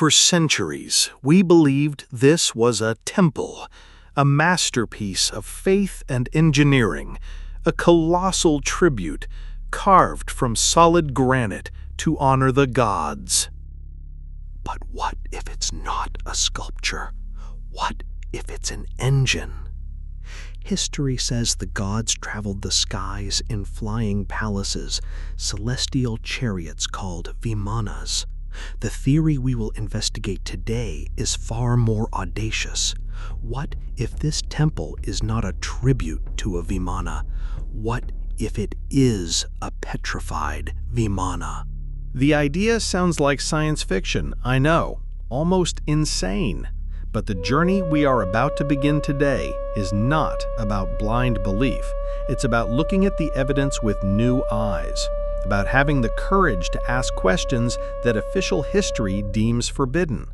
For centuries, we believed this was a temple, a masterpiece of faith and engineering, a colossal tribute carved from solid granite to honor the gods. But what if it's not a sculpture? What if it's an engine? History says the gods traveled the skies in flying palaces, celestial chariots called Vimanas. The theory we will investigate today is far more audacious. What if this temple is not a tribute to a Vimana? What if it is a petrified Vimana? The idea sounds like science fiction, I know, almost insane. But the journey we are about to begin today is not about blind belief. It's about looking at the evidence with new eyes, about having the courage to ask questions that official history deems forbidden.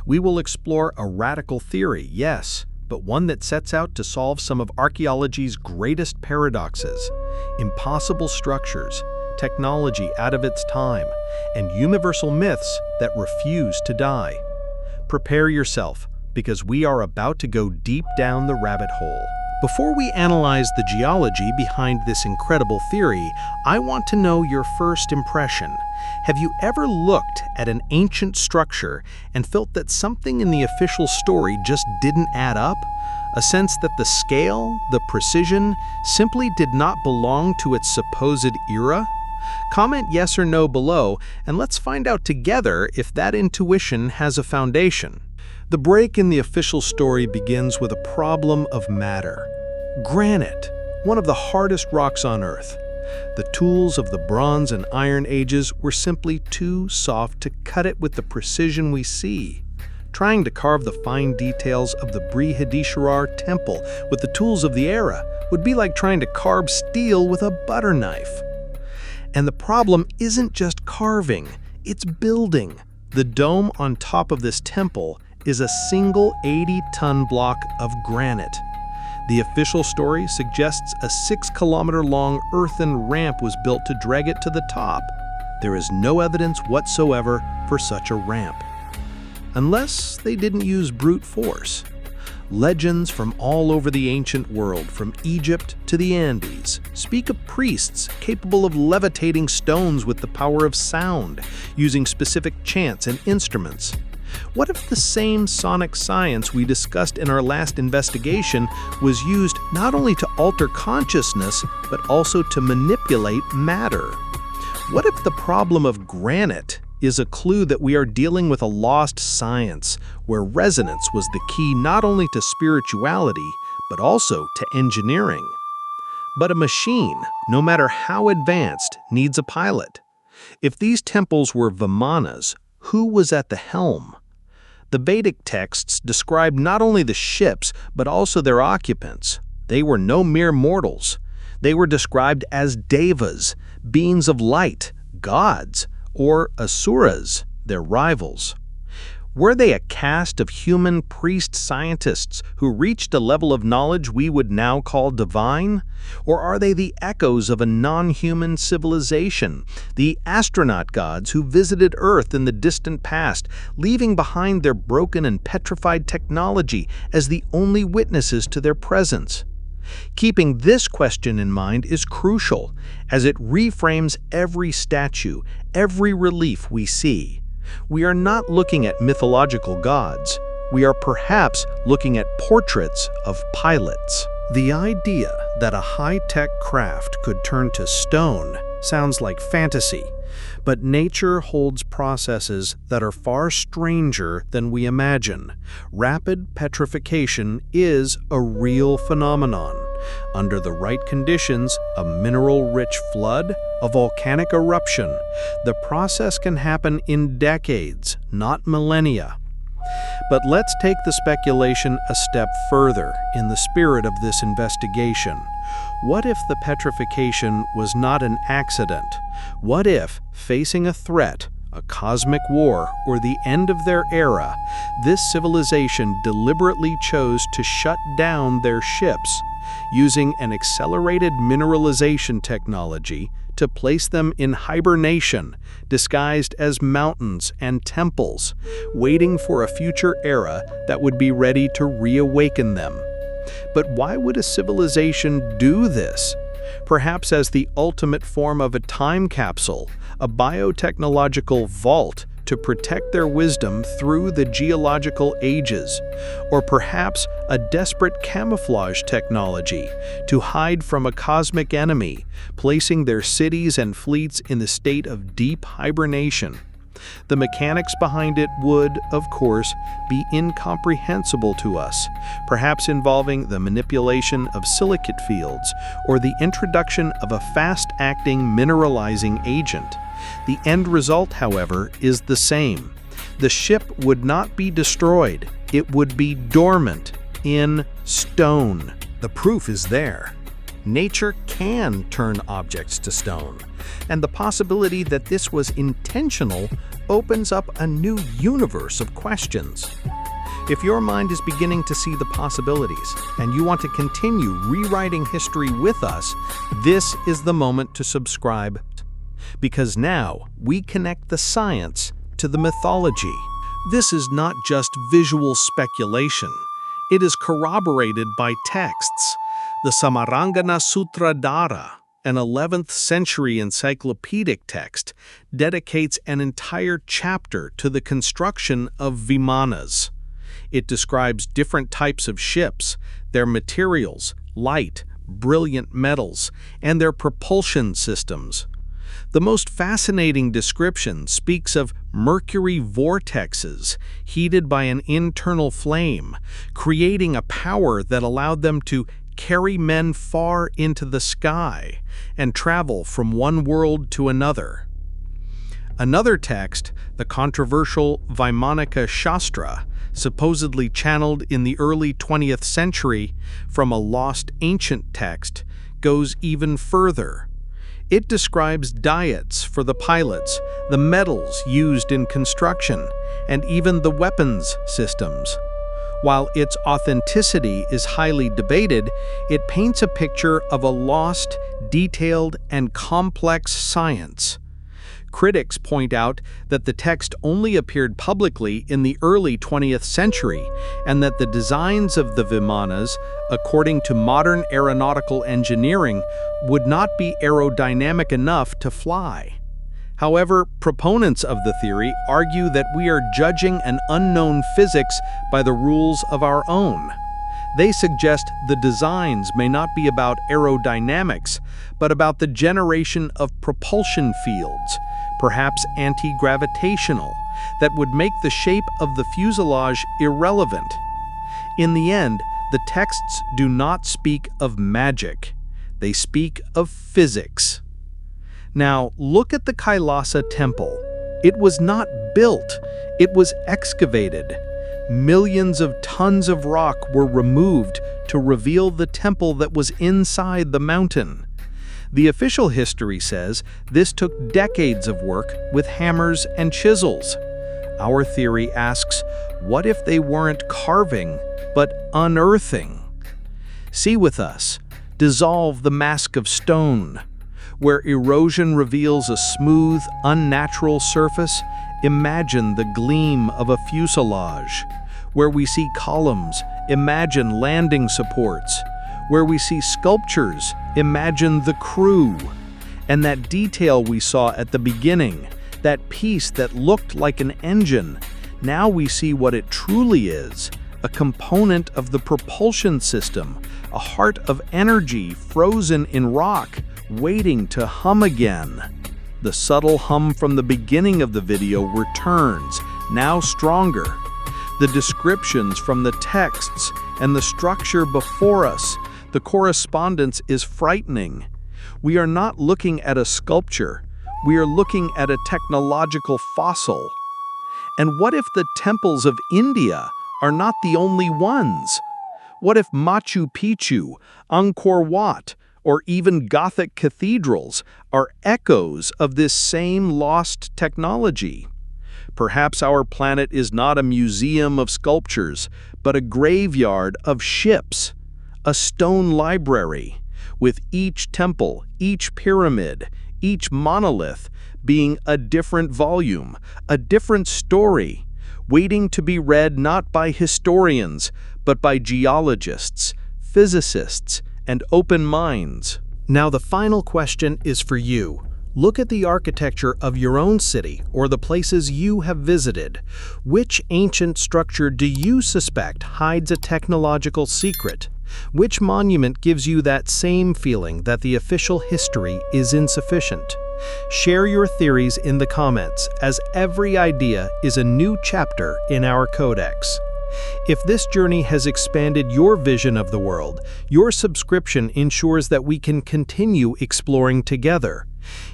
We will explore a radical theory, yes, but one that sets out to solve some of archaeology's greatest paradoxes: impossible structures, technology out of its time, and universal myths that refuse to die. Prepare yourself, because we are about to go deep down the rabbit hole. Before we analyze the geology behind this incredible theory, I want to know your first impression. Have you ever looked at an ancient structure and felt that something in the official story just didn't add up? A sense that the scale, the precision, simply did not belong to its supposed era? Comment yes or no below, and let's find out together if that intuition has a foundation. The break in the official story begins with a problem of matter. Granite, one of the hardest rocks on Earth. The tools of the Bronze and Iron Ages were simply too soft to cut it with the precision we see. Trying to carve the fine details of the Brihadeeswarar temple with the tools of the era would be like trying to carve steel with a butter knife. And the problem isn't just carving, it's building. The dome on top of this temple is a single 80-ton block of granite. The official story suggests a 6-kilometer-long earthen ramp was built to drag it to the top. There is no evidence whatsoever for such a ramp. Unless they didn't use brute force. Legends from all over the ancient world, from Egypt to the Andes, speak of priests capable of levitating stones with the power of sound, using specific chants and instruments. What if the same sonic science we discussed in our last investigation was used not only to alter consciousness, but also to manipulate matter? What if the problem of granite is a clue that we are dealing with a lost science, where resonance was the key not only to spirituality, but also to engineering? But a machine, no matter how advanced, needs a pilot. If these temples were Vimanas, who was at the helm? The Vedic texts describe not only the ships, but also their occupants. They were no mere mortals. They were described as devas, beings of light, gods, or asuras, their rivals. Were they a caste of human priest scientists who reached a level of knowledge we would now call divine? Or are they the echoes of a non-human civilization, the astronaut gods who visited Earth in the distant past, leaving behind their broken and petrified technology as the only witnesses to their presence? Keeping this question in mind is crucial, as it reframes every statue, every relief we see. We are not looking at mythological gods. We are perhaps looking at portraits of pilots. The idea that a high-tech craft could turn to stone sounds like fantasy, but nature holds processes that are far stranger than we imagine. Rapid petrification is a real phenomenon. Under the right conditions, a mineral-rich flood, a volcanic eruption, the process can happen in decades, not millennia. But let's take the speculation a step further in the spirit of this investigation. What if the petrification was not an accident? What if, facing a threat, a cosmic war, or the end of their era, this civilization deliberately chose to shut down their ships, using an accelerated mineralization technology to place them in hibernation, disguised as mountains and temples, waiting for a future era that would be ready to reawaken them. But why would a civilization do this? Perhaps as the ultimate form of a time capsule, a biotechnological vault to protect their wisdom through the geological ages, or perhaps a desperate camouflage technology to hide from a cosmic enemy, placing their cities and fleets in the state of deep hibernation. The mechanics behind it would, of course, be incomprehensible to us, perhaps involving the manipulation of silicate fields or the introduction of a fast-acting mineralizing agent. The end result, however, is the same. The ship would not be destroyed, it would be dormant in stone. The proof is there. Nature can turn objects to stone, and the possibility that this was intentional opens up a new universe of questions. If your mind is beginning to see the possibilities, and you want to continue rewriting history with us, this is the moment to subscribe. Because now we connect the science to the mythology. This is not just visual speculation. It is corroborated by texts. The Samarangana Sutradhara, an 11th century encyclopedic text, dedicates an entire chapter to the construction of Vimanas. It describes different types of ships, their materials, light, brilliant metals, and their propulsion systems. The most fascinating description speaks of mercury vortexes heated by an internal flame, creating a power that allowed them to carry men far into the sky and travel from one world to another. Another text, the controversial Vaimanika Shastra, supposedly channeled in the early 20th century from a lost ancient text, goes even further. It describes diets for the pilots, the metals used in construction, and even the weapons systems. While its authenticity is highly debated, it paints a picture of a lost, detailed, and complex science. Critics point out that the text only appeared publicly in the early 20th century, and that the designs of the Vimanas, according to modern aeronautical engineering, would not be aerodynamic enough to fly. However, proponents of the theory argue that we are judging an unknown physics by the rules of our own. They suggest the designs may not be about aerodynamics, but about the generation of propulsion fields, perhaps anti-gravitational, that would make the shape of the fuselage irrelevant. In the end, the texts do not speak of magic. They speak of physics. Now, look at the Kailasa temple. It was not built, it was excavated. Millions of tons of rock were removed to reveal the temple that was inside the mountain. The official history says this took decades of work with hammers and chisels. Our theory asks, what if they weren't carving, but unearthing? See with us, dissolve the mask of stone. Where erosion reveals a smooth, unnatural surface, imagine the gleam of a fuselage. Where we see columns, imagine landing supports. Where we see sculptures, imagine the crew. And that detail we saw at the beginning, that piece that looked like an engine, now we see what it truly is, a component of the propulsion system, a heart of energy frozen in rock, waiting to hum again. The subtle hum from the beginning of the video returns, now stronger. The descriptions from the texts and the structure before us, the correspondence is frightening. We are not looking at a sculpture, we are looking at a technological fossil. And what if the temples of India are not the only ones? What if Machu Picchu, Angkor Wat, or even Gothic cathedrals are echoes of this same lost technology? Perhaps our planet is not a museum of sculptures, but a graveyard of ships, a stone library, with each temple, each pyramid, each monolith being a different volume, a different story, waiting to be read not by historians, but by geologists, physicists, and open minds. Now the final question is for you. Look at the architecture of your own city or the places you have visited. Which ancient structure do you suspect hides a technological secret? Which monument gives you that same feeling that the official history is insufficient? Share your theories in the comments, as every idea is a new chapter in our Codex. If this journey has expanded your vision of the world, your subscription ensures that we can continue exploring together.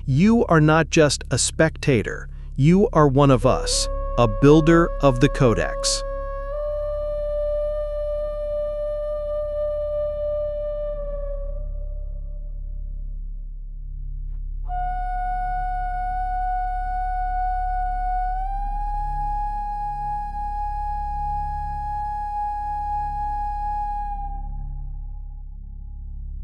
You are not just a spectator, you are one of us, a builder of the Codex.